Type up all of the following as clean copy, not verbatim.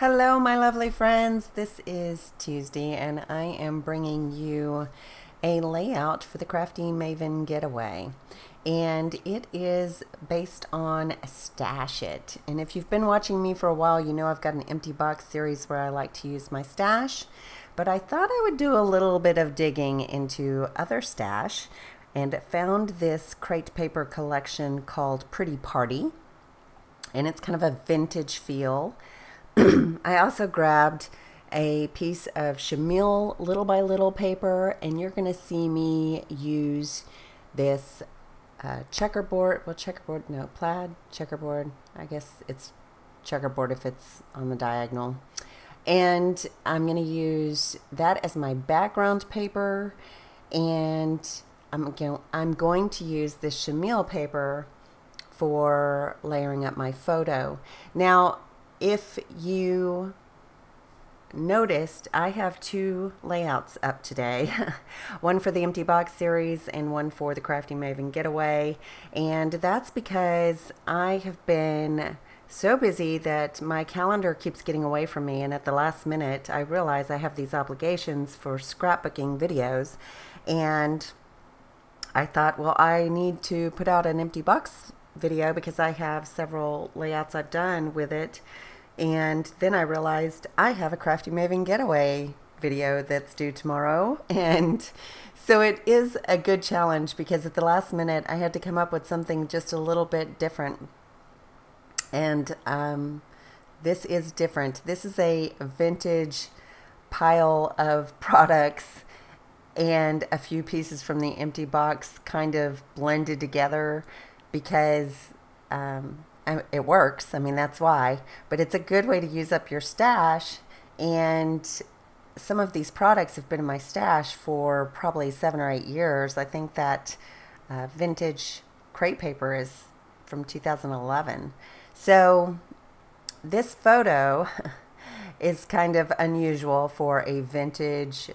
Hello, my lovely friends. This is Tuesday, and I am bringing you a layout for the Crafty Maven Getaway. And it is based on Stash It. And if you've been watching me for a while, you know I've got an empty box series where I like to use my stash. But I thought I would do a little bit of digging into other stash and found this crate paper collection called Pretty Party. And it's kind of a vintage feel. I also grabbed a piece of chenille little by little paper, and you're going to see me use this checkerboard, plaid checkerboard. I guess it's checkerboard if it's on the diagonal. And I'm going to use that as my background paper, and I'm going to use this chenille paper for layering up my photo. Now, if you noticed, I have two layouts up today. One for the Empty Box series and one for the Crafty Maven Getaway. And that's because I have been so busy that my calendar keeps getting away from me. And at the last minute, I realize I have these obligations for scrapbooking videos. And I thought, well, I need to put out an empty box video because I have several layouts I've done with it. And then I realized I have a Crafty Maven Getaway video that's due tomorrow. And so it is a good challenge because at the last minute I had to come up with something just a little bit different. And this is different. This is a vintage pile of products and a few pieces from the empty box kind of blended together because it works. I mean, that's why. But it's a good way to use up your stash. And some of these products have been in my stash for probably 7 or 8 years. I think that vintage crate paper is from 2011. So this photo is kind of unusual for a vintage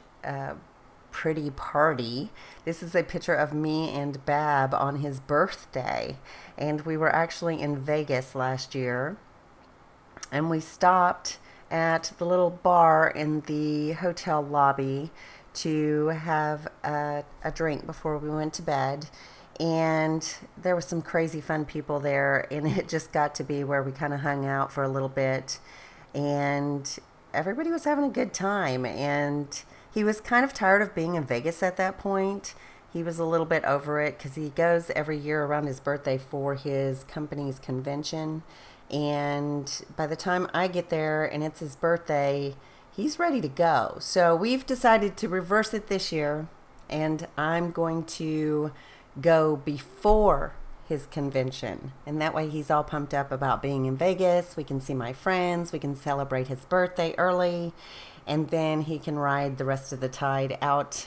pretty party. This is a picture of me and Bab on his birthday, and we were actually in Vegas last year, and we stopped at the little bar in the hotel lobby to have a drink before we went to bed. And there were some crazy fun people there, and it just got to be where we kind of hung out for a little bit, and everybody was having a good time. And he was kind of tired of being in Vegas at that point. He was a little bit over it because he goes every year around his birthday for his company's convention. And by the time I get there and it's his birthday, he's ready to go. So we've decided to reverse it this year, and I'm going to go before his convention. And that way he's all pumped up about being in Vegas. We can see my friends. We can celebrate his birthday early. And then he can ride the rest of the tide out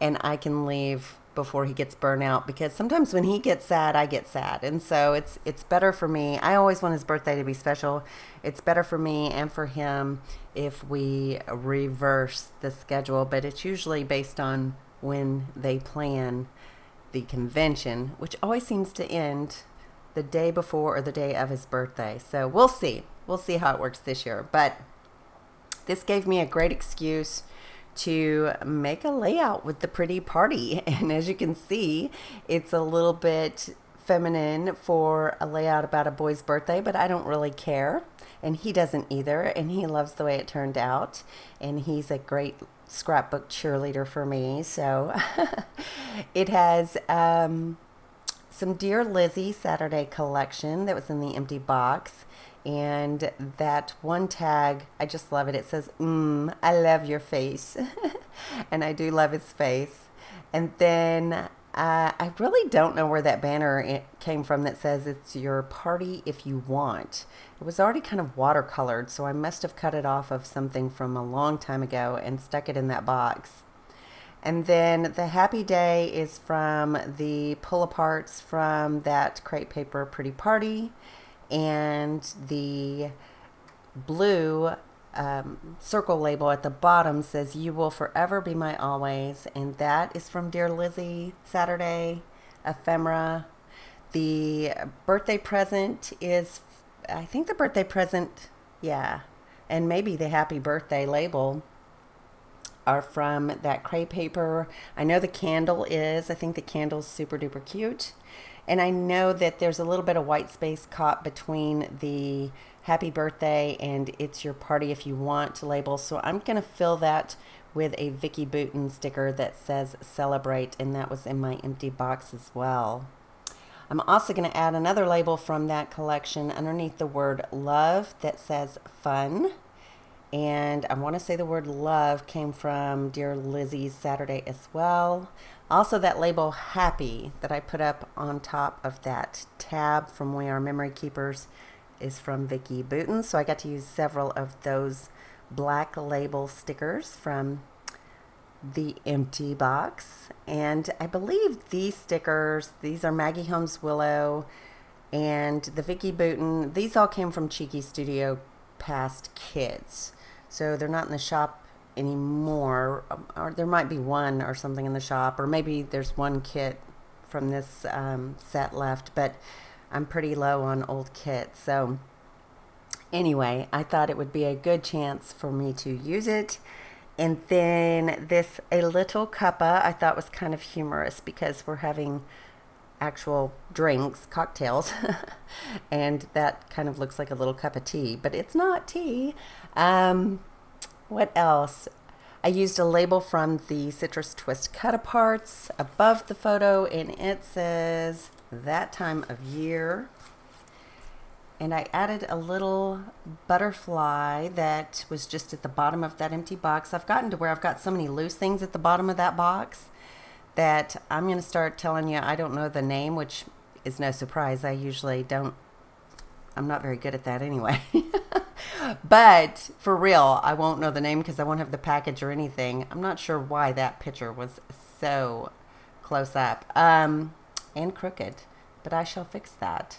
and I can leave before he gets burnt out, because sometimes when he gets sad, I get sad. And so it's better for me. I always want his birthday to be special. It's better for me and for him if we reverse the schedule, but it's usually based on when they plan the convention, which always seems to end the day before or the day of his birthday. So we'll see. We'll see how it works this year. But this gave me a great excuse to make a layout with the Pretty Party. And as you can see, it's a little bit feminine for a layout about a boy's birthday, but I don't really care. And he doesn't either. And he loves the way it turned out. And he's a great scrapbook cheerleader for me. So it has some Dear Lizzie Saturday collection that was in the empty box. And that one tag, I just love it. It says, I love your face. And I do love his face. And then I really don't know where that banner came from that says it's your party if you want. It was already kind of watercolored, so I must have cut it off of something from a long time ago and stuck it in that box. And then the happy day is from the pull-aparts from that crate paper Pretty Party. And the blue circle label at the bottom says, "You will forever be my always." And that is from Dear Lizzie Saturday ephemera. The birthday present is, I think the birthday present, yeah, and maybe the happy birthday label are from that crepe paper. I know the candle is. I think the candle's super duper cute. And I know that there's a little bit of white space caught between the happy birthday and it's your party if you want label. So I'm going to fill that with a Vicky Booten sticker that says celebrate, and that was in my empty box as well. I'm also going to add another label from that collection underneath the word love that says fun. And I want to say the word love came from Dear Lizzie's Saturday as well. Also, that label happy that I put up on top of that tab from We Are Memory Keepers is from Vicky Booten. So I got to use several of those black label stickers from the empty box. And I believe these stickers, these are Maggie Holmes Willow and the Vicky Booten. These all came from Cheeky Studio Past Kids. So they're not in the shop anymore, or there might be one or something in the shop, or maybe there's one kit from this set left, but I'm pretty low on old kits. So anyway, I thought it would be a good chance for me to use it. And then this A Little Cuppa I thought was kind of humorous because we're having actual drinks, cocktails, and that kind of looks like a little cup of tea, but it's not tea. What else? I used a label from the Citrus Twist Cut-Aparts above the photo, and it says that time of year. And I added a little butterfly that was just at the bottom of that empty box. I've gotten to where I've got so many loose things at the bottom of that box that I'm going to start telling you I don't know the name, which is no surprise. I usually don't. I'm not very good at that anyway. But for real, I won't know the name because I won't have the package or anything. I'm not sure why that picture was so close up and crooked, but I shall fix that.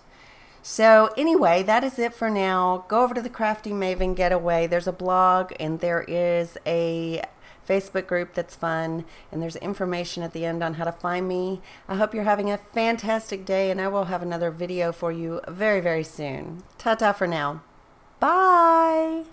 So anyway, that is it for now. Go over to the Crafty Maven Getaway. There's a blog and there is a Facebook group that's fun, and there's information at the end on how to find me. I hope you're having a fantastic day, and I will have another video for you very, very soon. Ta-ta for now. Bye!